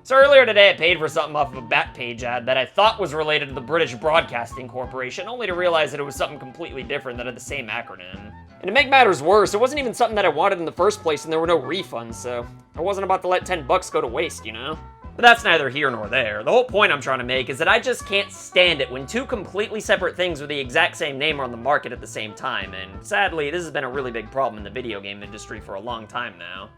So earlier today I paid for something off of a Backpage ad that I thought was related to the British Broadcasting Corporation, only to realize that it was something completely different that had the same acronym. And to make matters worse, it wasn't even something that I wanted in the first place and there were no refunds, so I wasn't about to let 10 bucks go to waste, you know? But that's neither here nor there. The whole point I'm trying to make is that I just can't stand it when two completely separate things with the exact same name are on the market at the same time, and sadly, this has been a really big problem in the video game industry for a long time now.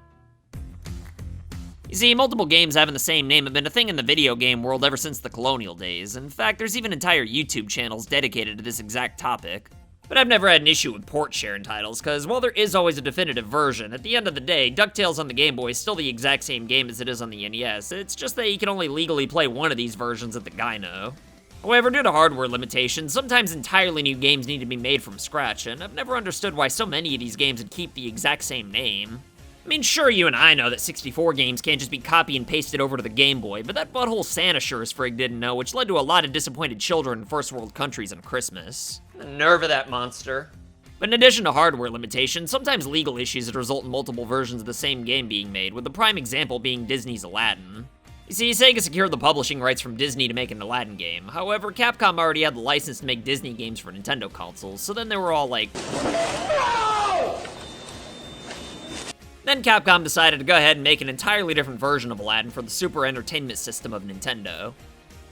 You see, multiple games having the same name have been a thing in the video game world ever since the colonial days. In fact, there's even entire YouTube channels dedicated to this exact topic. But I've never had an issue with port sharing titles, because while there is always a definitive version, at the end of the day, DuckTales on the Game Boy is still the exact same game as it is on the NES. It's just that you can only legally play one of these versions at the Gyno. However, due to hardware limitations, sometimes entirely new games need to be made from scratch, and I've never understood why so many of these games would keep the exact same name. I mean, sure, you and I know that 64 games can't just be copy and pasted over to the Game Boy, but that butthole Santa sure as frig didn't know, which led to a lot of disappointed children in first world countries on Christmas. The nerve of that monster. But in addition to hardware limitations, sometimes legal issues that result in multiple versions of the same game being made, with the prime example being Disney's Aladdin. You see, Sega secured the publishing rights from Disney to make an Aladdin game. However, Capcom already had the license to make Disney games for Nintendo consoles, so then they were all like, no! Then Capcom decided to go ahead and make an entirely different version of Aladdin for the Super Entertainment System of Nintendo.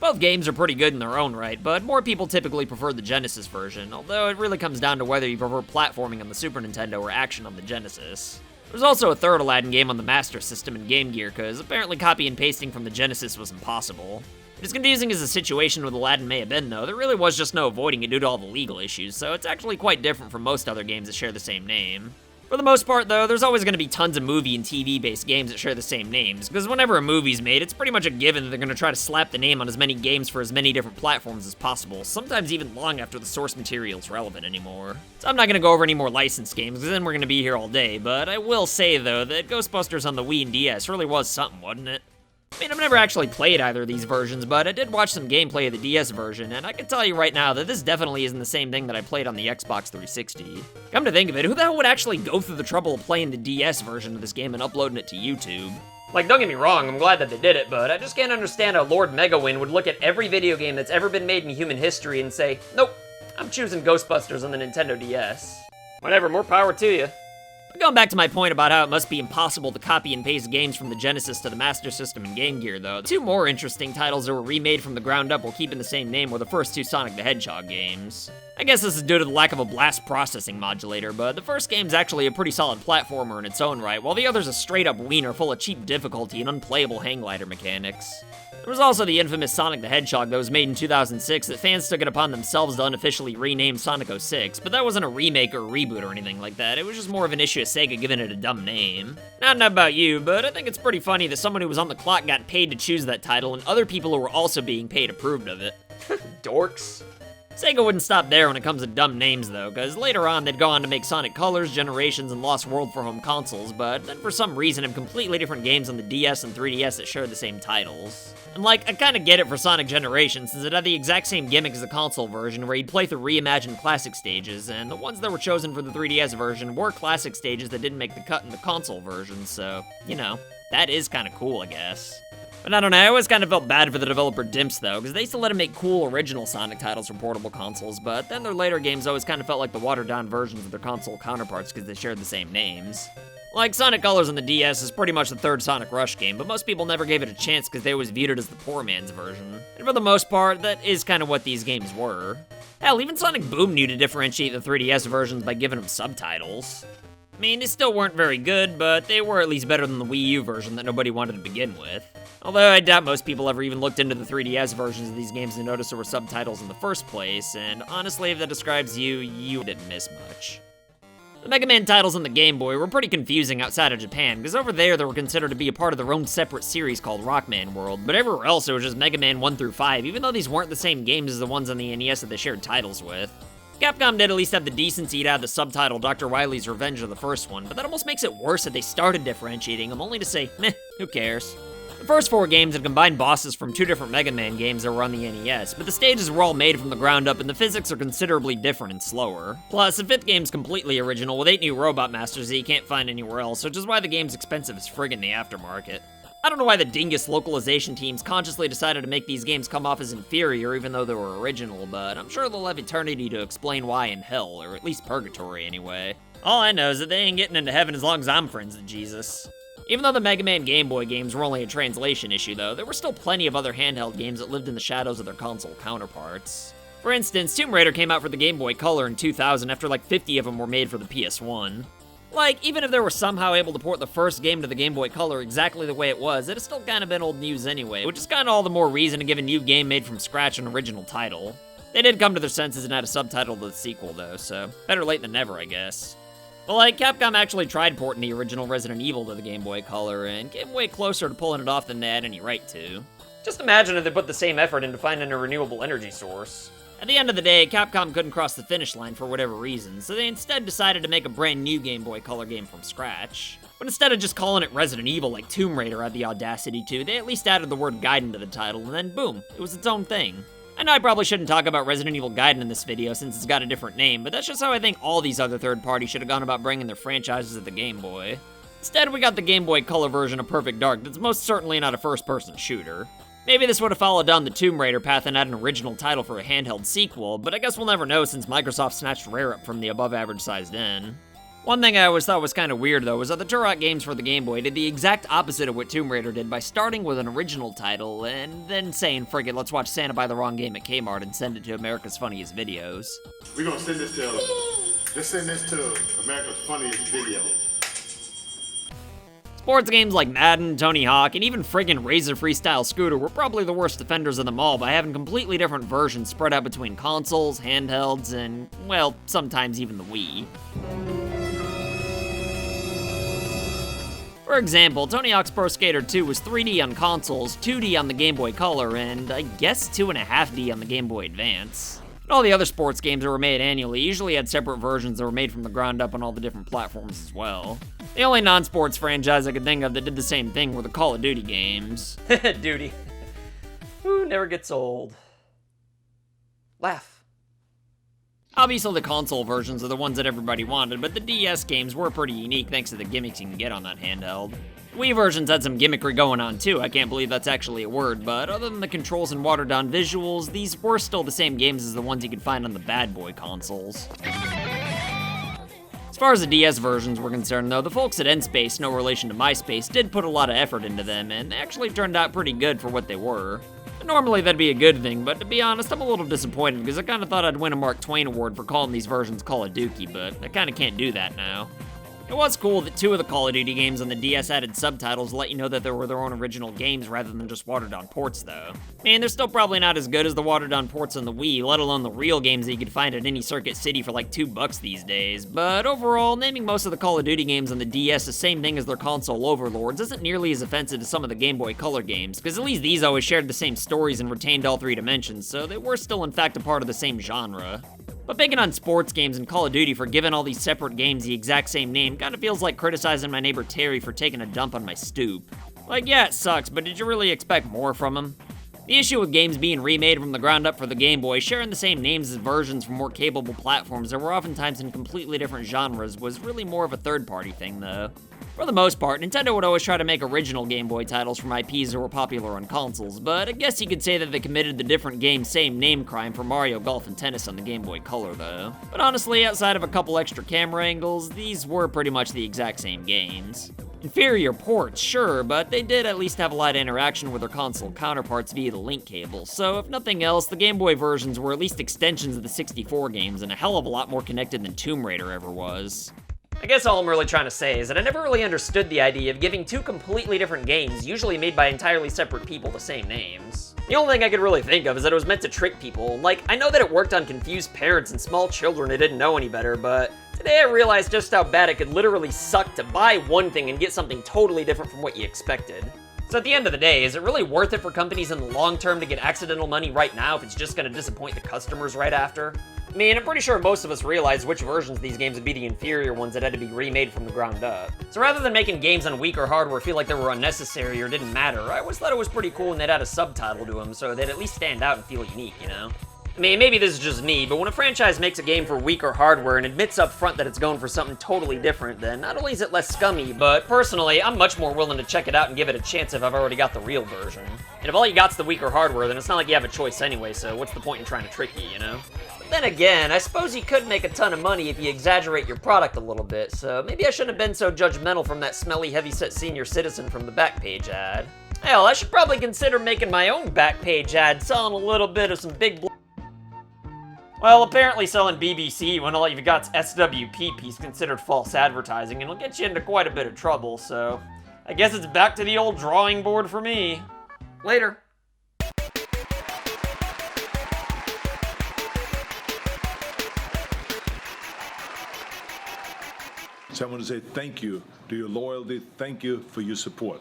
Both games are pretty good in their own right, but more people typically prefer the Genesis version, although it really comes down to whether you prefer platforming on the Super Nintendo or action on the Genesis. There's also a third Aladdin game on the Master System and Game Gear, because apparently copy and pasting from the Genesis was impossible. As confusing as the situation with Aladdin may have been, though, there really was just no avoiding it due to all the legal issues, so it's actually quite different from most other games that share the same name. For the most part, though, there's always going to be tons of movie and TV-based games that share the same names, because whenever a movie's made, it's pretty much a given that they're going to try to slap the name on as many games for as many different platforms as possible, sometimes even long after the source material's relevant anymore. So I'm not going to go over any more licensed games, because then we're going to be here all day, but I will say, though, that Ghostbusters on the Wii and DS really was something, wasn't it? I mean, I've never actually played either of these versions, but I did watch some gameplay of the DS version, and I can tell you right now that this definitely isn't the same thing that I played on the Xbox 360. Come to think of it, who the hell would actually go through the trouble of playing the DS version of this game and uploading it to YouTube? Like, don't get me wrong, I'm glad that they did it, but I just can't understand how Lord Megawin would look at every video game that's ever been made in human history and say, nope, I'm choosing Ghostbusters on the Nintendo DS. Whatever, more power to you. But going back to my point about how it must be impossible to copy and paste games from the Genesis to the Master System and Game Gear, though, two more interesting titles that were remade from the ground up while keeping the same name were the first two Sonic the Hedgehog games. I guess this is due to the lack of a blast processing modulator, but the first game's actually a pretty solid platformer in its own right, while the other's a straight-up wiener full of cheap difficulty and unplayable hang glider mechanics. There was also the infamous Sonic the Hedgehog that was made in 2006 that fans took it upon themselves to unofficially rename Sonic 06, but that wasn't a remake or a reboot or anything like that. It was just more of an issue of Sega giving it a dumb name. Not know about you, but I think it's pretty funny that someone who was on the clock got paid to choose that title and other people who were also being paid approved of it. Dorks. Sega wouldn't stop there when it comes to dumb names, though, because later on they'd go on to make Sonic Colors, Generations, and Lost World for home consoles, but then for some reason have completely different games on the DS and 3DS that share the same titles. And like, I kinda get it for Sonic Generations, since it had the exact same gimmick as the console version, where you'd play through reimagined classic stages, and the ones that were chosen for the 3DS version were classic stages that didn't make the cut in the console version, so, you know, that is kinda cool, I guess. But I don't know, I always kind of felt bad for the developer Dimps, though, because they used to let them make cool original Sonic titles for portable consoles, but then their later games always kind of felt like the watered-down versions of their console counterparts because they shared the same names. Like, Sonic Colors on the DS is pretty much the third Sonic Rush game, but most people never gave it a chance because they always viewed it as the poor man's version. And for the most part, that is kind of what these games were. Hell, even Sonic Boom knew to differentiate the 3DS versions by giving them subtitles. I mean, they still weren't very good, but they were at least better than the Wii U version that nobody wanted to begin with. Although I doubt most people ever even looked into the 3DS versions of these games to notice there were subtitles in the first place, and honestly, if that describes you, you didn't miss much. The Mega Man titles on the Game Boy were pretty confusing outside of Japan, because over there they were considered to be a part of their own separate series called Rockman World, but everywhere else it was just Mega Man 1 through 5, even though these weren't the same games as the ones on the NES that they shared titles with. Capcom did at least have the decency to add the subtitle Dr. Wily's Revenge of the first one, but that almost makes it worse that they started differentiating them, only to say, meh, who cares. The first four games had combined bosses from two different Mega Man games that were on the NES, but the stages were all made from the ground up and the physics are considerably different and slower. Plus, the fifth game's completely original with 8 new Robot Masters that you can't find anywhere else, which is why the game's expensive as frig in the aftermarket. I don't know why the dingus localization teams consciously decided to make these games come off as inferior even though they were original, but I'm sure they'll have eternity to explain why in hell, or at least purgatory anyway. All I know is that they ain't getting into heaven as long as I'm friends with Jesus. Even though the Mega Man Game Boy games were only a translation issue though, there were still plenty of other handheld games that lived in the shadows of their console counterparts. For instance, Tomb Raider came out for the Game Boy Color in 2000 after like 50 of them were made for the PS1. Like, even if they were somehow able to port the first game to the Game Boy Color exactly the way it was, it'd still kind of been old news anyway, which is kind of all the more reason to give a new game made from scratch an original title. They did come to their senses and add a subtitle to the sequel though, so better late than never, I guess. But like, Capcom actually tried porting the original Resident Evil to the Game Boy Color and came way closer to pulling it off than they had any right to. Just imagine if they put the same effort into finding a renewable energy source. At the end of the day, Capcom couldn't cross the finish line for whatever reason, so they instead decided to make a brand new Game Boy Color game from scratch. But instead of just calling it Resident Evil like Tomb Raider had the audacity to, they at least added the word Gaiden to the title, and then boom, it was its own thing. I know I probably shouldn't talk about Resident Evil Gaiden in this video since it's got a different name, but that's just how I think all these other third parties should have gone about bringing their franchises to the Game Boy. Instead, we got the Game Boy Color version of Perfect Dark that's most certainly not a first-person shooter. Maybe this would have followed down the Tomb Raider path and had an original title for a handheld sequel, but I guess we'll never know since Microsoft snatched Rare up from the above-average sized inn. One thing I always thought was kind of weird though was that the Turok games for the Game Boy did the exact opposite of what Tomb Raider did by starting with an original title and then saying, "Frig it, let's watch Santa buy the wrong game at Kmart and send it to America's Funniest Videos." We're gonna send this to, let's send this to America's Funniest Video. Sports games like Madden, Tony Hawk, and even friggin' Razor Freestyle Scooter were probably the worst offenders of them all by having completely different versions spread out between consoles, handhelds, and, well, sometimes even the Wii. For example, Tony Hawk's Pro Skater 2 was 3D on consoles, 2D on the Game Boy Color, and I guess 2.5D on the Game Boy Advance. And all the other sports games that were made annually usually had separate versions that were made from the ground up on all the different platforms as well. The only non-sports franchise I could think of that did the same thing were the Call of Duty games. Duty. Ooh, never gets old. Laugh. Obviously the console versions are the ones that everybody wanted, but the DS games were pretty unique thanks to the gimmicks you can get on that handheld. Wii versions had some gimmickry going on too, I can't believe that's actually a word, but other than the controls and watered down visuals, these were still the same games as the ones you could find on the bad boy consoles. As far as the DS versions were concerned though, the folks at N-Space, no relation to MySpace, did put a lot of effort into them, and they actually turned out pretty good for what they were. Normally that'd be a good thing, but to be honest, I'm a little disappointed because I kinda thought I'd win a Mark Twain award for calling these versions Call of Duty, but I kinda can't do that now. It was cool that 2 of the Call of Duty games on the DS added subtitles to let you know that they were their own original games rather than just watered-down ports, though. Man, they're still probably not as good as the watered-down ports on the Wii, let alone the real games that you could find at any Circuit City for like $2 these days. But overall, naming most of the Call of Duty games on the DS the same thing as their console overlords isn't nearly as offensive as some of the Game Boy Color games, because at least these always shared the same stories and retained all 3 dimensions, so they were still in fact a part of the same genre. But picking on sports games and Call of Duty for giving all these separate games the exact same name kinda feels like criticizing my neighbor Terry for taking a dump on my stoop. Like, yeah, it sucks, but did you really expect more from him? The issue with games being remade from the ground up for the Game Boy, sharing the same names as versions from more capable platforms that were oftentimes in completely different genres, was really more of a third-party thing, though. For the most part, Nintendo would always try to make original Game Boy titles from IPs that were popular on consoles, but I guess you could say that they committed the different game same name crime for Mario Golf and Tennis on the Game Boy Color, though. But honestly, outside of a couple extra camera angles, these were pretty much the exact same games. Inferior ports, sure, but they did at least have a lot of interaction with their console counterparts via the link cable, so if nothing else, the Game Boy versions were at least extensions of the 64 games and a hell of a lot more connected than Tomb Raider ever was. I guess all I'm really trying to say is that I never really understood the idea of giving 2 completely different games, usually made by entirely separate people, the same names. The only thing I could really think of is that it was meant to trick people. Like, I know that it worked on confused parents and small children who didn't know any better, but today I realized just how bad it could literally suck to buy one thing and get something totally different from what you expected. So at the end of the day, is it really worth it for companies in the long term to get accidental money right now if it's just gonna disappoint the customers right after? I mean, I'm pretty sure most of us realized which versions of these games would be the inferior ones that had to be remade from the ground up. So rather than making games on weaker hardware feel like they were unnecessary or didn't matter, I always thought it was pretty cool when they'd add a subtitle to them so they'd at least stand out and feel unique, you know? I mean, maybe this is just me, but when a franchise makes a game for weaker hardware and admits up front that it's going for something totally different, then not only is it less scummy, but personally, I'm much more willing to check it out and give it a chance if I've already got the real version. And if all you got's the weaker hardware, then it's not like you have a choice anyway, so what's the point in trying to trick you, you know? But then again, I suppose you could make a ton of money if you exaggerate your product a little bit, so maybe I shouldn't have been so judgmental from that smelly, heavyset senior citizen from the Backpage ad. Hell, I should probably consider making my own Backpage ad, selling a little bit of some big Well, apparently selling BBC when all you've got's SWP is considered false advertising, and it'll get you into quite a bit of trouble, so I guess it's back to the old drawing board for me. Later. So I want to say thank you to your loyalty, thank you for your support.